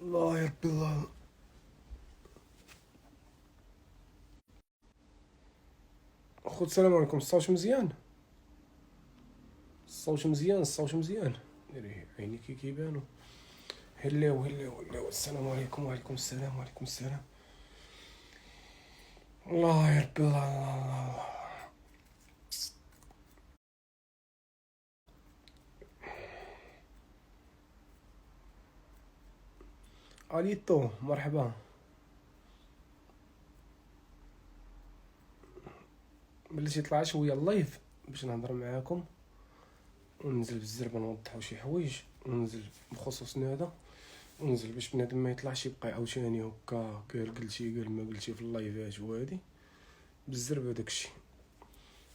الله يا ربي الله. اخو السلام عليكم. الصوت مزيان؟ الصوت مزيان، الصوت مزيان. ديري عينيك كيبانو. هلاو هلاو هلاو. السلام عليكم. وعليكم السلام وعليكم السلام. الله يا ربي الله الله الله. اليتو مرحبا. بلاتي طلع شويه اللايف باش نهضر معاكم وننزل بالزربه نوضحوا شي حوايج، وننزل بخصوص هذا، وننزل باش بنادم ما يطلعش يبقى عاوتاني هكا قال قلتي قال ما قلتي في اللايفات وهادي بالزربه. داكشي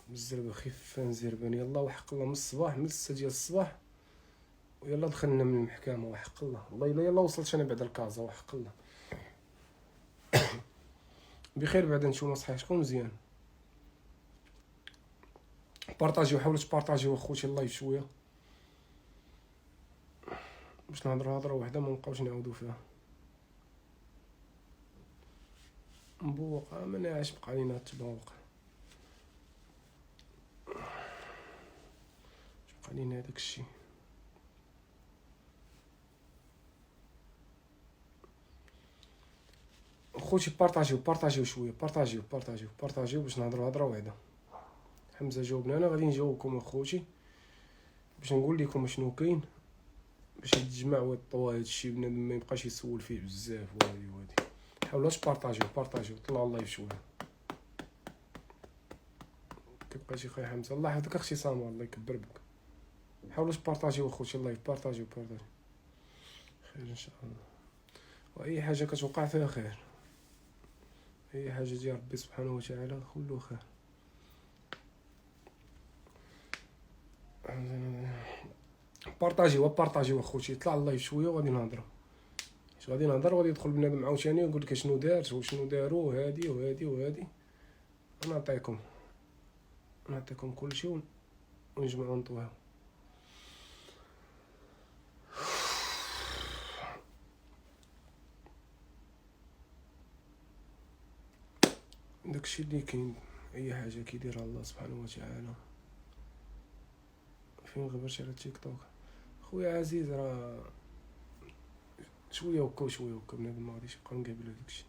بالزربه خفه نزربان. يلا وحق الله من الصباح، من 6 ديال الصباح، ويلا دخلنا من المحكمه وحق الله. والله الا يلا وصلت انا بعد الكازا وحق الله. بخير بعدا نتوما صحيحتكم مزيان؟ بارطاجيو، حاولوا تبارطاجيو اخوتي اللايف شويه باش نهضروا هضره وحده ما نبقاوش نعاودوا فيها. مبوق ما نعاش بقى لينا التبوق، بقى لينا هذاك الشيء. اخوتي بارطاجيو بارطاجيو شويه، بارطاجيو باش نهضروا هضره وحده. حمزه جاوبنا، انا غادي نجاوبكم اخوتي باش نقول لكم شنو كاين، باش يتجمع ويطوى هذا الشيء بنادم ما يبقاش يسول فيه بزاف وهادي وهادي. حاولوا بارطاجيو طلعوا اللايف شويه. كيبقى شي خويا حمزه الله يحفظك اختي سامر الله يكبر بك. حاولوا بارطاجيو اخوتي اللايف، بارطاجيو خير ان شاء الله. واي حاجه كتوقع فيها خير، اي حاجه ديال ربي سبحانه وتعالى كله خير. بارطاجيو اخوتي. طلع اللايف شويه وغادي نهضر، غادي نهضر وغادي يدخل بنادم عاوتاني ويقول لك شنو دارت وشنو داروا هادي وهادي وهادي. انا نعطيكم كلشي ونجمعو نطويو. داكشي اللي كاين، اي حاجه كيديرها الله سبحانه وتعالى. فين غبرتي على تيك توك خويا عزيز؟ راه شويه هكا وشويه هكا بنادم ما غاديش يبقى مقابل هداكشي.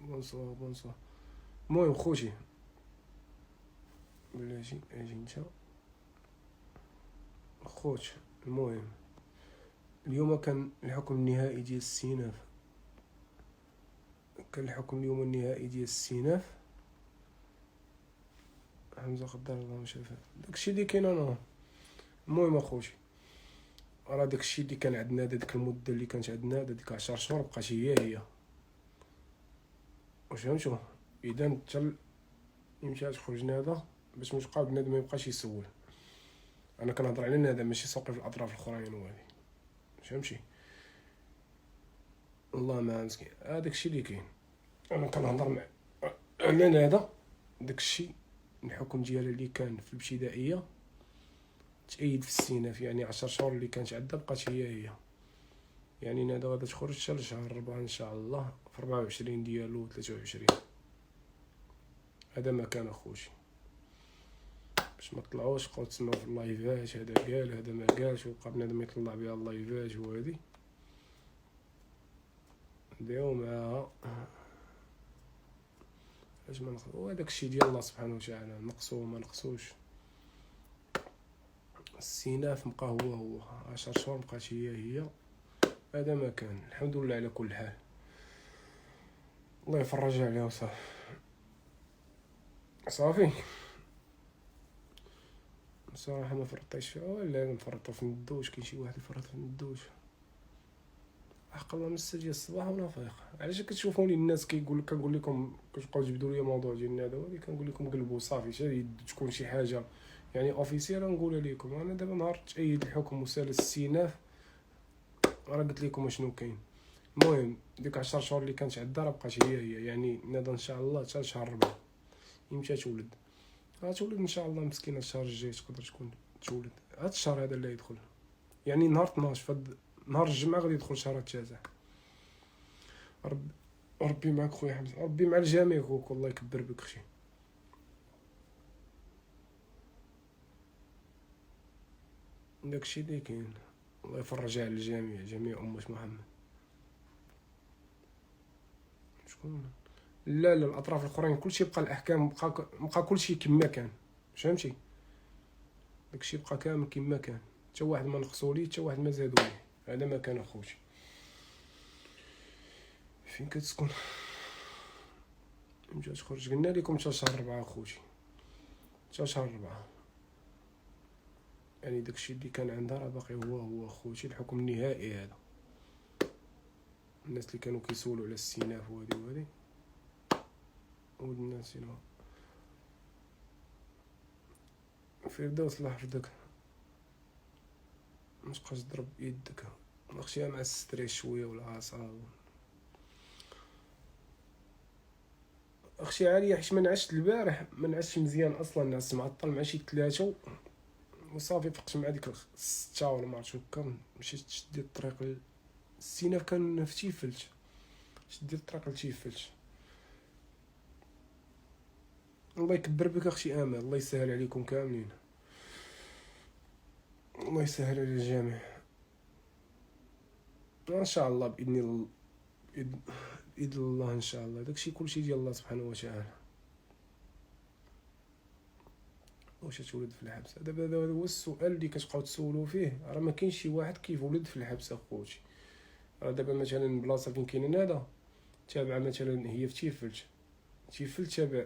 بونسوار. المهم خوتي بلاتي اجي انت خوت. المهم اليوم كان الحكم النهائي ديال السيناف، كان الحكم اليوم النهائي ديال السيناف. حمزه قدر الله ما شاء فعل. داكشي اللي كاين انا. المهم اخوتي راه داكشي اللي كان عندنا ديك المده اللي كانت عندنا ديك 10 شهور بقات هي واش فهمتوا. اذا حتى امتى خرجنا هذا باش متبقى بنادم ما يبقاش يسول. انا كنهضر على هذا ماشي سوقي في الاطراف الاخرين وهذه فهمتي. الله ما مسكين هذاك الشيء اللي كاين. انا كنهضر مع على هذا داكشي الحكم ديالها اللي كان في الابتدائيه تأيد في السيناف، يعني 10 شهور اللي كانت عندها بقات هي. يعني هذا غادا تخرج حتى لشهر 4 ان شاء الله في 24 ديالو 23. هذا ما كان اخوتي باش ما طلعوش بقاو تسمعوا في اللايفات هذا قال هذا ما قالش وبقى بنادم يطلع بها اللايفات وهادي. نديرو معاها باش ما نقصو. وهذاك الشيء ديال الله سبحانه وتعالى نقصو ما نقصوش. السيناف بقى هو 10 شهور بقات هي. هذا ما كان. الحمد لله على كل حال، الله يفرج عليها وصافي. صافي بصراحه ما فرطيش فيها ولا نفرطو في الندوش. كاين شي واحد يفرط في الندوش حق الله من 6 ديال الصباح وانا فايق. علاش كتشوفوني الناس كنقول لكم كتبقاو تجبدوا لي موضوع ديالنا هذا ولكن كنقول لكم قلبوا صافي تكون شي حاجه يعني اوفيسيال نقولها لكم. انا دابا نهار تأيد الحكم وسال السيناف راه قلت لكم شنو كاين. المهم ديك 10 شهور اللي كانت عندها راه بقات هي يعني ناضا ان شاء الله حتى شهر 4 يمشى تولد. غتولد ان شاء الله مسكينه الشهر الجاي تقدر تكون تولد. هاد الشهر هذا اللي يدخل يعني نهار 12 فهاد نهار الجمعة غادي يدخل شهر التاسع. ربي معك خويا حمزة، ربي مع الجميع خوك، والله يكبر بك اختي. داكشي اللي كاين، الله يفرج على الجميع، جميع أمة محمد. شكون؟ لا الاطراف الاخرين كلشي بقى، الاحكام بقى كلشي كما كان، فهمتي؟ داكشي بقى كامل كما كان، حتى واحد ما نقصوا ليه، حتى واحد ما زادوا ليه. هذا ما كان اخوتي. فين كتسكن؟ مشات تخرج، قلنا لكم حتى شهر 4 اخوتي، حتى شهر 4. يعني داكشي اللي كان عندها راه باقي هو اخوتي، الحكم النهائي هذا. الناس اللي كانوا كيسولوا على السيناف وهادي ولد الناس هنا. فردوس الله يحفظك، متبقاش تضرب يدك، ناخشيها مع الستريس شويه والعصا. اختي عاليه حيت ما نعشت البارح، ما نعشتش مزيان اصلا، نعس معطل مع شي 3 وصافي. فقت مع ديك 6 ولا ما عرفتش هكا، مشيت شديت الطريق السيناف، كان في تيفلت، شديت الطريق لتيفلت. الله يكبر بك اختي امل، الله يسهل عليكم كاملين، الله يسهل على الجميع ان شاء الله، باذن الله، باذن الله ان شاء الله. داكشي كلشي ديال الله سبحانه وتعالى. واش تولد في الحبس؟ دابا هو السؤال اللي كتبقاو تسولوا فيه، راه ما كاينش شي واحد كيف ولد في الحبس اخوتي. راه دابا مثلا البلاصه فين كاين هذا تابعه، مثلا هي في تيفلت تابع،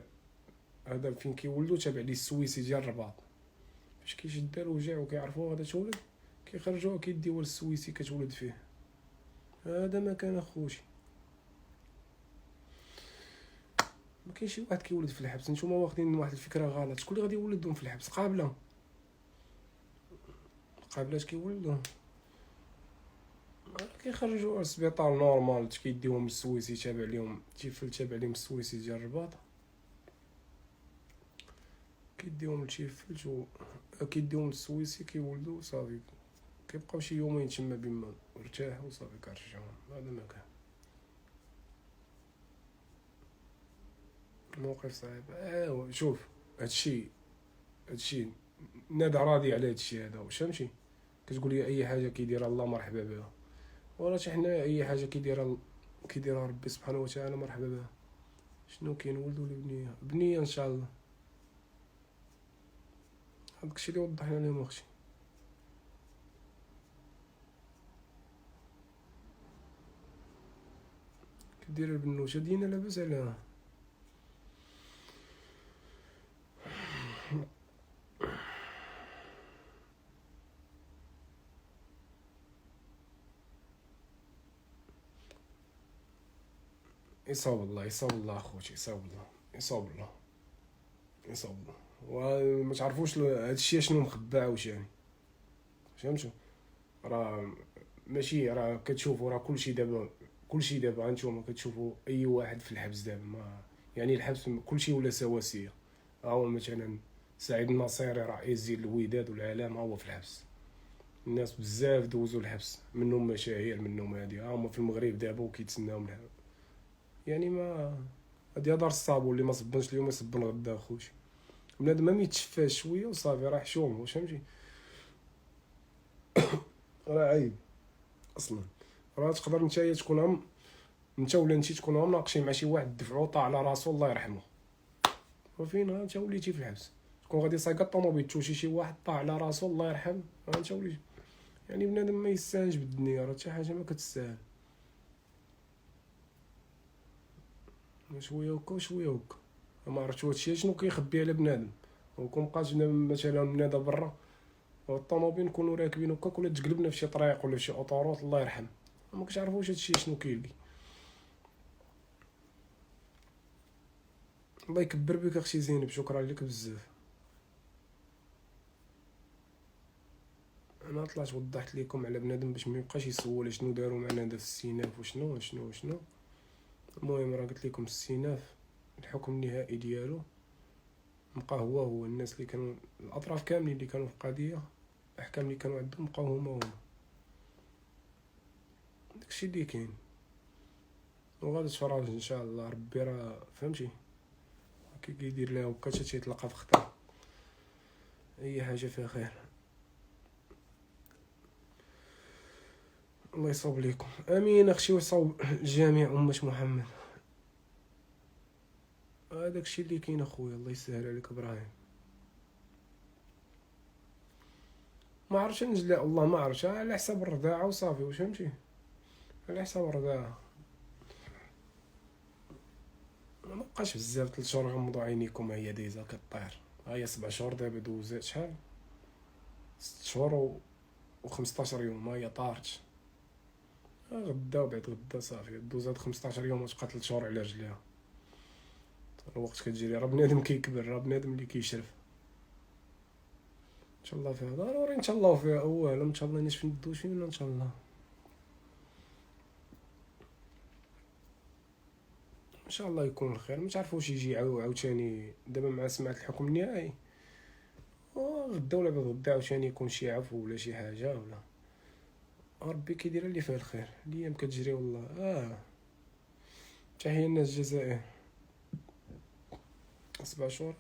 هذا فين كيولدوا تابع ليه السويسي ديال الرباط. فاش كيشد الوجع وكيعرفوا غادا تولد، كيخرجوها كيديوها للسويسي كتولد فيه. هذا ما كان اخوتي، ما كاين شي واحد كيولد في الحبس. نتوما واخدين واحد الفكره غلط، شكون اللي غادي يولدهم في الحبس؟ قابلات كيولدوا، كيخرجوا للسبيطار نورمال، كيديوهم للسويسي تابع ليهم، تيفل تابع ليهم السويسي ديال الرباط، كيديوهم لتيفل كيديوهم للسويسي كيولدوا صافي، كيبقاو شي يومين تما بما ارتاحوا وصافي كنرجعوهم. هذا ما كان موقف صعيب. ايوا شوف، هادشي نادى راضي على هادشي هذا، واش فهمتي؟ كتقول لي اي حاجه كيديرها الله مرحبا بها، وراه حنا اي حاجه كيديرها ربي سبحانه وتعالى مرحبا بها. شنو كاين؟ ولدوا لي بنيه ان شاء الله. هذاك الشيء اللي وضحنا لهم اختي. كدير البنوشه دينا لاباس عليها. يصاوب الله، يصاوب الله اخوتي، يصاوب الله، يصاوب الله، يصاوب الله. وما تعرفوش هادشي شنو مخبع واش يعني، فهمتوا؟ راه ماشي، راه كتشوفوا راه كلشي دابا هانتوما كتشوفوا اي واحد في الحبس دابا، ما يعني الحبس كلشي ولا سواسيه. هو مثلا سعيد الناصيري رئيس ديال الوداد والعلام هو في الحبس، الناس بزاف دوزوا الحبس، منهم مشاهير، منهم هادي هما في المغرب دابا وكيتسناهم يعني ما هادي دار الصابون اللي ما صبنش اليوم يصبن غدا اخوتي. بنادم ما يتشفاش شويه وصافي راه حشوم، واش فهمتي؟ راه عيب اصلا. راه تقدر نتايا تكون انت ولا انتي تكونوا مناقشين مع شي واحد دفعو طاع على راسو الله يرحمه، وفين انت وليتي في الحبس؟ تكون غادي سايق الطوموبيل توشي شي واحد طاع على راسو الله يرحم، انت وليتي. يعني بنادم ما يستاهلش بالدنيا، راه حتى حاجه ما كتستاهل. شويه هكا وشويه هكا، ما عرفتش هادشي شنو كيخبي على بنادم. وكون بقات مثلا بنادم برا والطوموبيل نكونوا راكبين هكاك، ولا تقلبنا في شي طريق ولا في شي اوطوروط الله يرحم، ما كتعرفوش هادشي شنو كيلقي. الله يكبر بك اختي زينب، شكرا لك بزاف. انا طلعت وضحت لكم على بنادم باش ما يبقاش يسول شنو داروا معنا هذا في السيناف وشنو. المهم راه قلت لكم السيناف الحكم النهائي ديالو بقى هو الناس اللي كانوا الاطراف كاملين اللي كانوا في القضيه، الاحكام اللي كانوا عندهم بقاو هما. داكشي اللي كاين، وغادي تفرج ان شاء الله. ربي راه فهمتي كي كيدير لها هكا حتى تيتلقى في خطر، اي حاجه فيها خير. الله يصوب ليكم، امين اختي، ويصوب جميع امه محمد. هذاك الشيء اللي كاين اخويا، الله يسهل عليك ابراهيم. ما عرفتش نجلى، والله ما عرفتش، على حساب الرضاعه وصافي، واش فهمتي، على حساب الرضاعه. ما بقاش بزاف، 3 شهور غمضوا عينيكم، هي ديزا كطير، هي 7 شهور دابا دوزات، شحال 6 شهور و15 يوم، هي طارت. غدا وبعد غدا صافي دوز هاد 15 يوم وتبقى 3 شهور على رجليها. الوقت كتجري، راه بنادم كيكبر، راه بنادم اللي كيشرف. ان شاء الله فيها ضروري، ان شاء الله فيها اولا، ان شاء الله ناش فين ندوش فينا ان شاء الله. ان شاء الله يكون الخير، ما تعرفوش يجي عاوتاني دابا مع سماعة الحكم النهائي، غدا ولا بعد غدا عاوتاني يكون شي عفو ولا شي حاجه، ولا ربي كيدير اللي فيه الخير. الايام كتجري والله. تحية الناس الجزائر. 7 شهور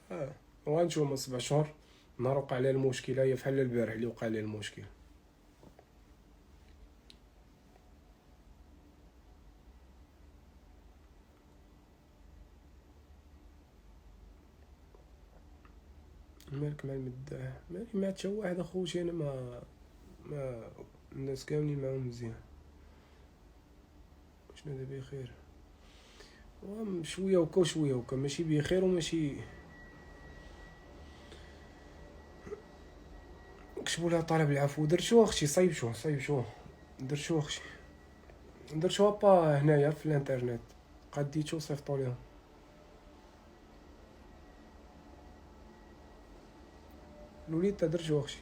وغنشوفو 7 شهور. نهار وقع لها المشكله هي بحال البارح اللي وقع لها المشكل. مالك مع المداح؟ مالي مع حتى واحد اخوتي، انا ما الناس كاملين معاهم مزيان. شنو دابا بخير، شويه وكا وشويه وكا، ماشي بخير وماشي. كتبوا لها طلب العفو، درتو اختي، صيبتوه درتو اختي، درتوها با هنايا في الانترنت، قديتو صيفطوا ليهم. الوليد تا درتو اختي،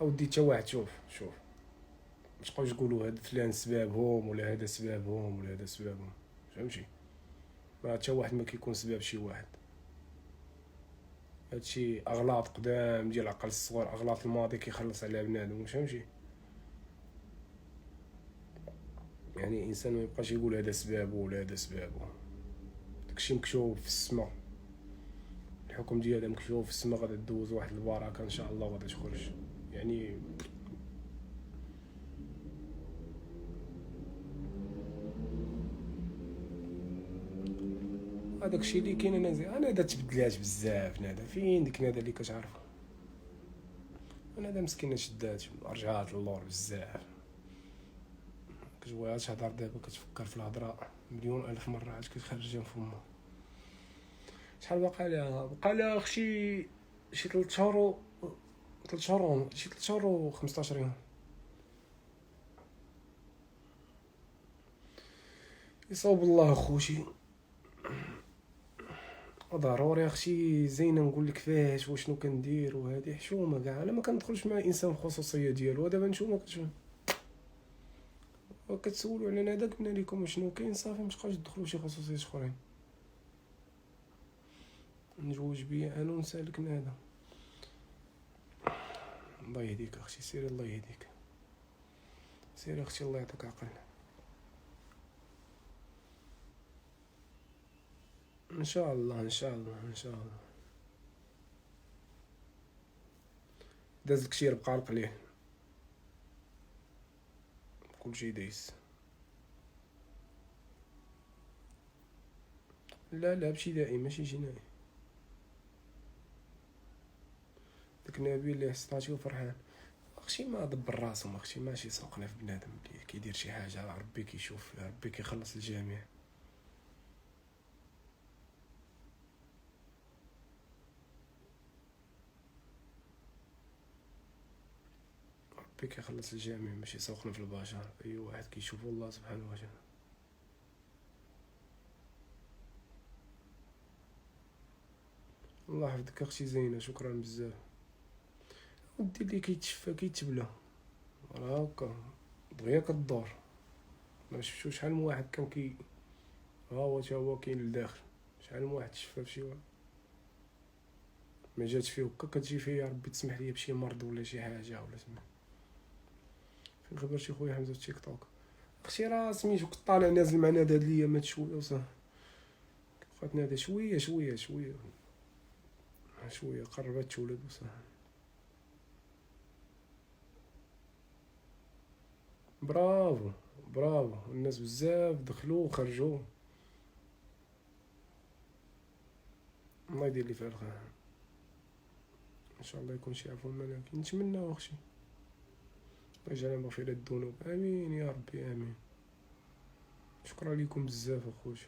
اودي تا واحد، شوف متبقاوش تقولوا هاد فلان سبابهم ولا هذا سبابهم ولا هذا سبابهم، فهمتي، ما حتى واحد ما كيكون سباب شي واحد. هادشي اغلاط قدام ديال عقل الصغار، اغلاط الماضي كيخلص على بنادم، فهمتي. يعني الانسان ما يبقاش يقول هذا سبابه ولا هذا سبابه، داكشي مكتوب في السماء، الحكم ديالها مكتوب في السماء، غادي دوز واحد البركه ان شاء الله وغادي تخرج. يعني هذاك الشيء اللي كاين. انا هذا تبدلات بزاف، نادا فين ديك نادا اللي كتعرفو، انا هذا مسكينه شدات رجعات اللور بزاف، كتبغيها تهضر دابا كتفكر في الهضره مليون الف مره عاد كتخرجها من فمها. شحال بقى لها اختي شي 3 شهور، 3 شهور، شي 3 شهور و15 يوم. يصوب الله اخوتي، ضروري اختي زينه نقول لك فاش وشنو كندير، وهذه حشومه كاع، انا ما كندخلش مع الانسان في الخصوصيه ديالو. دابا نتوما كتسولوا على هذاك، قلنا لكم شنو كاين صافي، ما تبقاوش تدخلوا شي خصوصيات اخرين. نجوج بيا انا ونسالك هذا. الله يهديك اختي، سيري الله يهديك، سيري اختي الله يعطيك عقل. ان شاء الله ان شاء الله ان شاء الله. داز الكشير بقى القليل، كلشي دايس. لا بشي دائم ماشي جنائي، داك نبيل اللي حصلاتي وفرحان. اختي ما دبر راسهم اختي، ماشي سوقنا في بنادم اللي كيدير شي حاجه، ربي كيشوف، ربي كيخلص الجميع. ربي كيخلص الجميع، ماشي سوقنا في البشر، اي واحد كيشوف الله سبحانه وتعالى. الله يحفظك اختي زينه، شكرا بزاف. ودي اللي كيتشفى كيتبلى، راه هكا دغيا كدور. ما شفتو شحال من واحد كان ها هو تا هو كاين لداخل، شحال من واحد تشفى بشي واحد ما جات فيه هكا، كتجي فيه يا ربي تسمح لي بشي مرض ولا شي حاجه ولا سمح. فين خبرتي خويا حمزه في تيك توك؟ اختي راه سميتو كنت طالع نازل معنا هاد الايامات شويه وصافي، بقات نادي شويه شويه شويه شويه قربت تولد وصافي. برافو برافو، الناس بزاف دخلوا وخرجوا، الله يدير لي فيها الخير ان شاء الله. يكون شي عفو منك نتمنى اختي، الله يجعلنا مغفرة الذنوب، امين يا ربي امين. شكرا لكم بزاف اخوتي.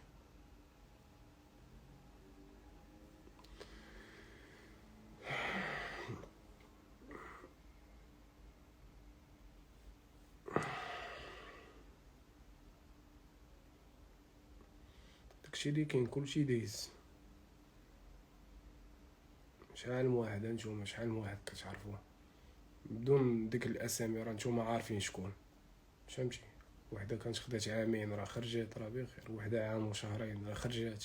داكشي اللي كاين كلشي دايز. شحال من واحد هانتوما، شحال من واحد كتعرفوه بدون ديك الاسامي، راه نتوما عارفين شكون، فهمتي؟ وحده كانت خدات عامين راه خرجت، راه بخير. وحده عام وشهرين راه خرجات.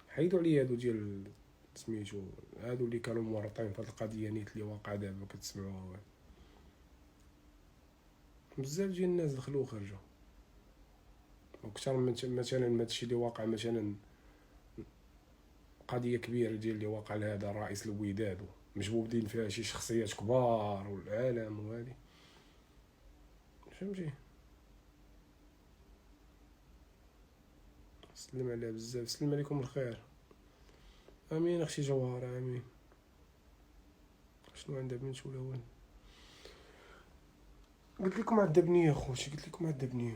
حيدوا عليا هادو ديال سميتو، هادو اللي كانوا مورطين في هاد القضيه نيت اللي واقع دابا كتسمعوها. بزاف ديال الناس دخلوا وخرجوا، وكثر من مثلا هادشي اللي واقع مثلا قضيه كبيره ديال اللي واقع لهذا رئيس الوداد مجبوبين فيها شي شخصيات كبار والعالم وهادي، فهمتي؟ سلم عليها بزاف، سلم عليكم الخير. امين اختي جوهره امين. شنو عندها بنت ولا والو؟ قلت لكم عذبني يا خوتي، قلت لكم عذبني.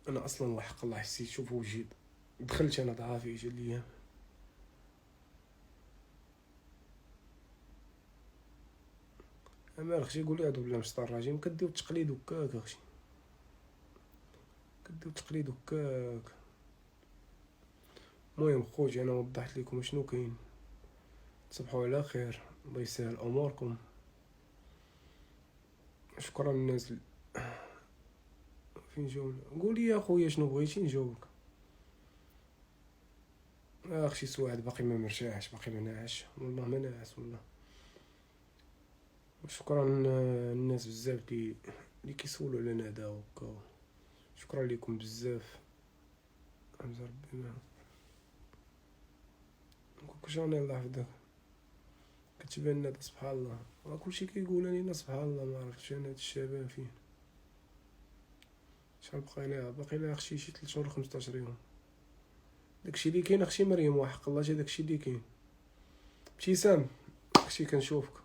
انا اصلا وحق الله حسيت، شوفوا وجيت دخلت انا ضعافي جا ليا. اما اختي قولي هادو بلا مسطر راجين كديو التقليد هكاك اختي، كديو التقليد هكاك. المهم خوتي انا وضحت لكم شنو كاين. تصبحوا على خير، الله يسهل اموركم. شكرا للناس فين جاونا. قولي يا خويا شنو بغيتي نجاوبك. اختي سواعد باقي ما مرتاحش، باقي ما ناعش والله، ما ناعس والله. شكرا للناس بزاف اللي كيسولوا على هذا وكا، شكرا لكم بزاف. حمزه ربي ما كلشي راني الله يحفظك. كتبان لنا سبحان الله، راه كلشي كيقول لنا سبحان الله، ما عرفتش انا هاد الشباب فين. شحال باقي لها اختي شي 3 شهور 15 يوم. داكشي اللي كاين اختي مريم، وحق الله جا داكشي اللي كاين. ابتسام اختي كنشوفك.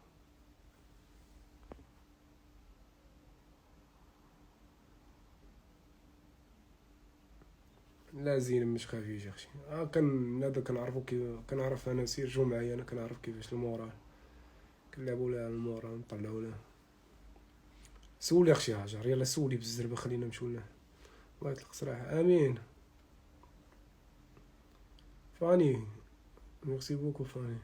لا زين مش خفيش اختي. كان هذا كنعرفو كنعرف انا سير معايا، انا كنعرف كيفاش المورال كنلعبوا لها المورال نطلعوا لها. سولي اختي هاجر، يلا سولي بالزربه خلينا نمشيو لها. الله يطلق سراحه امين. فاني ميرسي بوكو فاني.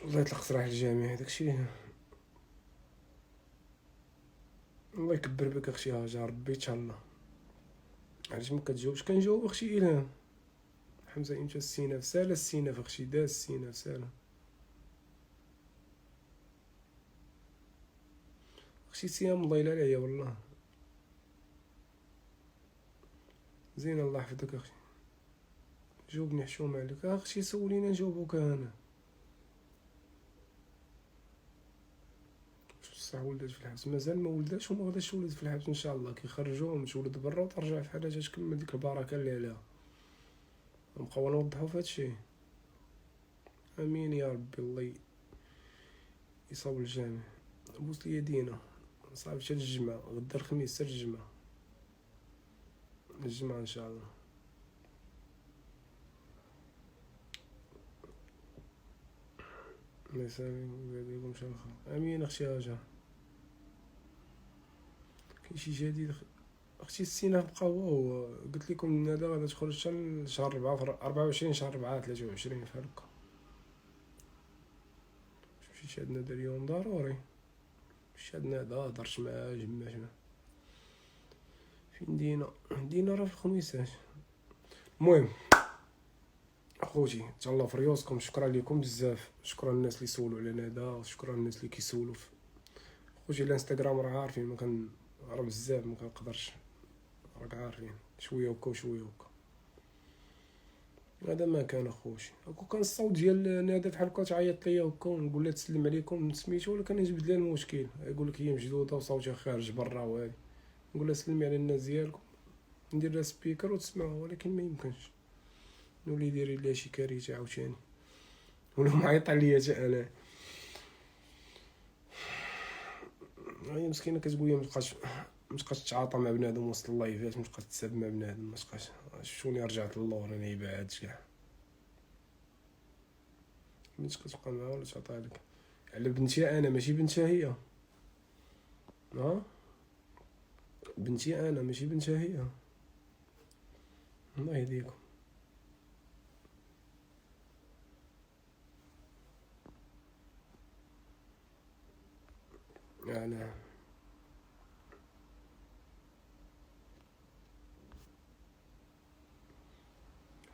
الله يطلق سراح الجميع. داكشي الله يكبر بك اختي هاجر، ربي يتهلا. علاش ما كتجاوبش؟ كنجاوب اختي الهام. حمزه امتى السيناف؟ سالا السيناف اختي، داز السيناف سالا اختي. سيام الله يلا عليا والله. زين الله يحفظك اختي. جاوبني حشومه عليك اختي، سولينا نجاوبوك انا. صح ولدت في الحبس؟ مازال ما ولداش وما غاداش تولد في الحبس ان شاء الله. كيخرجوهم تولد برا وترجع في حالها تكمل ديك البركه اللي عليها. نبقاو نوضحوا في هادشي. امين يا ربي. الله يصاوب الجامع. بوس لي يدينا صعب حتى الجمعه، غدا الخميس حتى الجمعه. الجمعه ان شاء الله. الله يسلمك ويبارك فيكم. امين اختي هاجر. كاين شي جديد اختي؟ السيناف بقى هو قلت لكم هذا غادي تخرج حتى شهر 4 في 24 شهر 4 23 في هكا. مشيت عندنا دا اليوم ضروري، مشيت عندنا هذا هضرت معاه جمعت. فين دينا راه في الخميسات. المهم اخوتي تهلاو في ريوسكم، شكرا لكم بزاف، شكرا الناس اللي سولوا على ندى، شكرا الناس اللي كيسولوا خوتي الانستغرام راه عارفين ما كان راه بزاف ما كنقدرش، راك عارفين شويه هكا وشويه هكا. هذا ما كان اخوتي، هكا كان الصوت ديال نادى بحال هكا تعيط ليا هكا ونقول لها تسلم عليكم سميتو، ولا كان يجبد لها المشكل يقول لك هي مشدوده وصوتها خارج برا وهادي، نقول لها سلمي على الناس ديالكم، ندير لها سبيكر وتسمعوا، ولكن ما يمكنش نولي ديري لها شي كارثه عاوتاني ولا معيط عليا حتى انا. هي مسكينه كتقول لي متبقاش تتعاطى مع بنادم وسط اللايفات، متبقاش تسب مع بنادم، متبقاش. شفتوني رجعت للور انا بعاد كاع، ملي كتبقى معاها ولا تعطيها لك على بنتي انا ماشي بنتها هي، ها بنتي انا ماشي بنتها هي، الله يهديكم. انا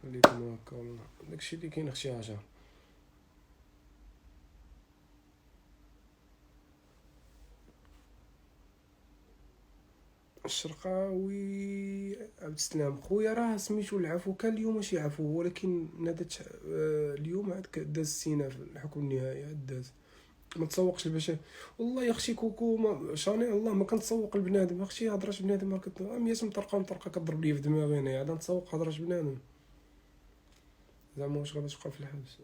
خليكم هكا والله، داكشي اللي كاين اختي هاجر. الشرقاوي عبد السلام خويا راه سميتو العفو، كان اليوم ماشي عفو، ولكن نادت اليوم عاد داز السيناف الحكم النهائي عاد داز. ما تسوقش البشر والله يا اختي كوكو، ما شاني الله ما كنتسوق البنادم اختي، هضرات بنادم راه 100 مطرقه كضرب لي في دماغي انا، عاد نتسوق هضرات بنادم زعما واش غادي تبقى في الحبس؟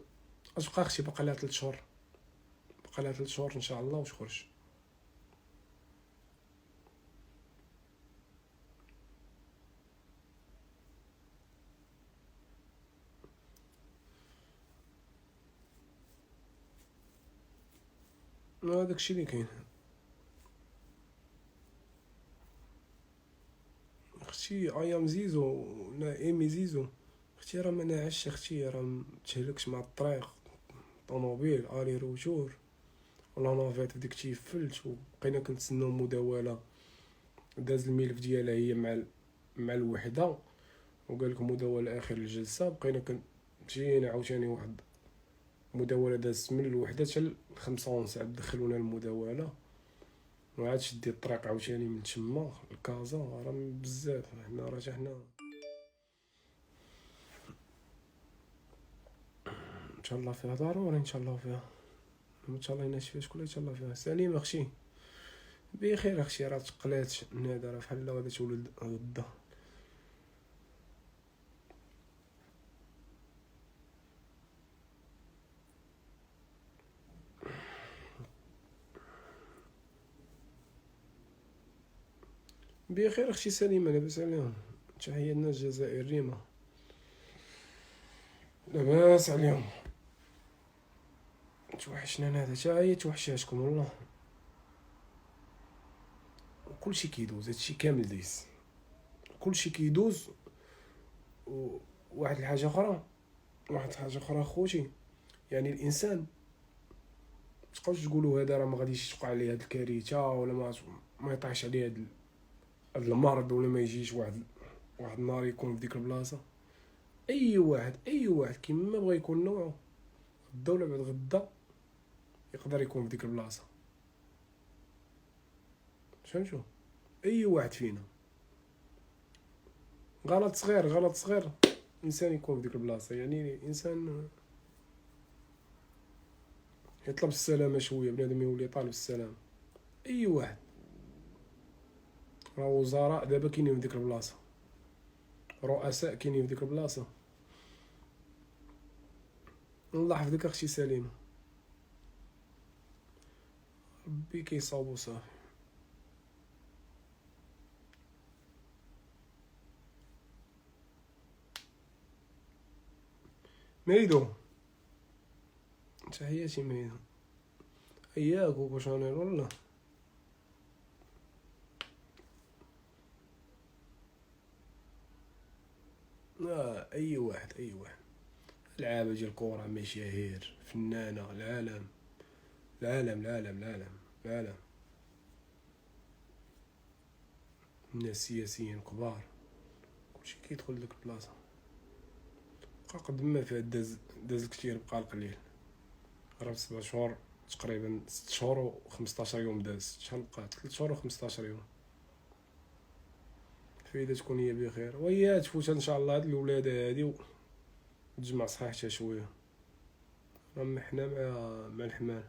غتبقى اختي باقا لها 3 شهور، باقا لها 3 شهور ان شاء الله واش خرج. هذاك الشيء اللي كاين اختي. ايام زيزو لا ايمي زيزو اختي راه ما ناعش اختي، راه متهلكش مع الطريق، طوموبيل الي روتور ولا نافيت بديك تيفلت، وبقينا كنتسناو مداوله، داز الملف ديالها هي مع الوحده، وقال لك مداوله اخر الجلسه، بقينا جينا عاوتاني واحد مداوله دازت من الوحده حتى 5 عاد دخلونا المداوله، وعاد شدي الطريق عاوتاني من تما الكازا، راه بزاف حنا راه حنا ان شاء الله فيها ضروري، ان شاء الله فيها، ان شاء الله ينشفي شكون ان شاء الله فيها. سليم اختي بخير اختي، راه تقلات نادى راه بحال غادي تولد غدا. بخير اختي سليمه لاباس عليهم، تحيه الناس الجزائر ريما لاباس عليهم. توحشنا نادى حتى هي توحشاتكم والله، كلشي كيدوز، هادشي كامل دايز، كلشي كيدوز. وواحد الحاجه اخرى، واحد الحاجه اخرى خوتي، يعني الانسان متبقاوش تقولوا هذا راه ما غاديش توقع عليه هاد الكارثه، ولا ما يطيحش عليه هاد المرض، ولا ما يجيش واحد النهار يكون في ديك البلاصه. اي واحد كيما بغى يكون نوعه غدا ولا بعد غدا يقدر يكون في ديك البلاصه، فهمتوا؟ اي واحد فينا غلط صغير انسان يكون في ديك البلاصه، يعني انسان يطلب السلامه شويه، بنادم يولي طالب السلامه. اي واحد، راه وزراء دابا كاينين في ديك البلاصه، رؤساء كاينين في ديك البلاصه. الله يحفظك اختي سليمه، ربي كيصاوبو صافي. ميدو تحياتي ميدو، اياك كوكو شانيل والله. اي واحد لعابه ديال الكره، مشاهير، فنانه، العالم، الناس سياسيين كبار، كلشي كيدخل لديك البلاصه. بقى قد ما فيه داز الكثير بقى القليل. راه 7 شهور تقريبا 6 شهور و 15 يوم داز، شحال بقى 3 شهور و 15 يوم. الفايدة تكون هي بخير وهي تفوت ان شاء الله هاد الولادة هادي وتجمع صحيحتها شوية. اما حنا مع الحمال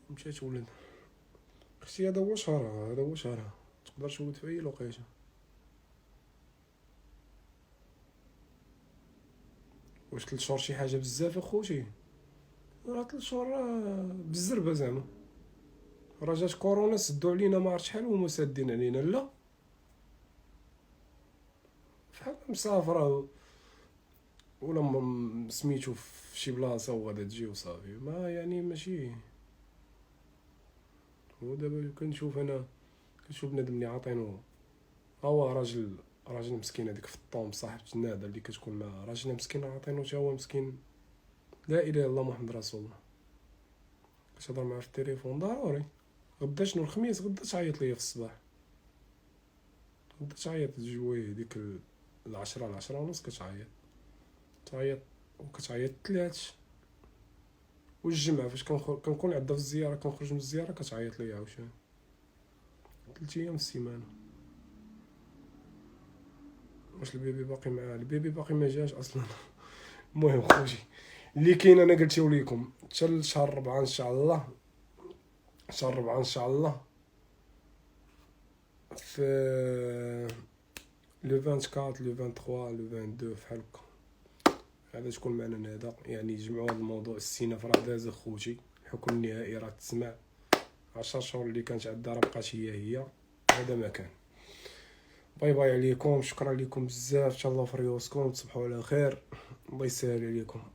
مشات ولد اختي. هذا هو شهرها تقدر تولد في اي لوقيته. واش 3 شهور شي حاجه بزاف اخوتي؟ راه 3 شهور بالزربه زعما. راه جات كورونا سدوا علينا ما عرفت شحال هما سادين علينا. لا فحال مسافره ولا سميتو في شي بلاصه وغادا تجي وصافي، ما يعني ماشي. ودابا كنشوف بنادم اللي عاطينو هو راجل مسكين، هذيك في الطوم صاحب النادى اللي كتكون مع راجل مسكين عاطينو حتى هو مسكين. لا اله الا الله محمد رسول الله. كتهضر معاه في التليفون ضروري. غدا شنو الخميس؟ غدا تعيط ليا في الصباح، غدا تعيط تجويه ديك 10 ونص تعيط وكتعيط 3 والجمعة فاش كنكون عندها في الزيارة، كنخرج من الزيارة كتعيط ليا عاوتاني 3 ايام في السيمانة. واش البيبي باقي معاه؟ البيبي باقي ما جاش اصلا. المهم خوتي اللي كاين انا قلتو ليكم حتى شهر 4 ان شاء الله. شهر 4 ان شاء الله في لو 24 لو 23 لو 22 فحال هكا غادي تكون معنا ندى. يعني يجمعوا هذا الموضوع. السيناف راه داز اخوتي، الحكم النهائي راه تسمع. 10 شهور اللي كانت عندها راه بقات هي هذا ما كان. باي باي عليكم، شكرا لكم بزاف، تهلاو في ريوسكم، تصبحوا على خير، الله يسهل عليكم.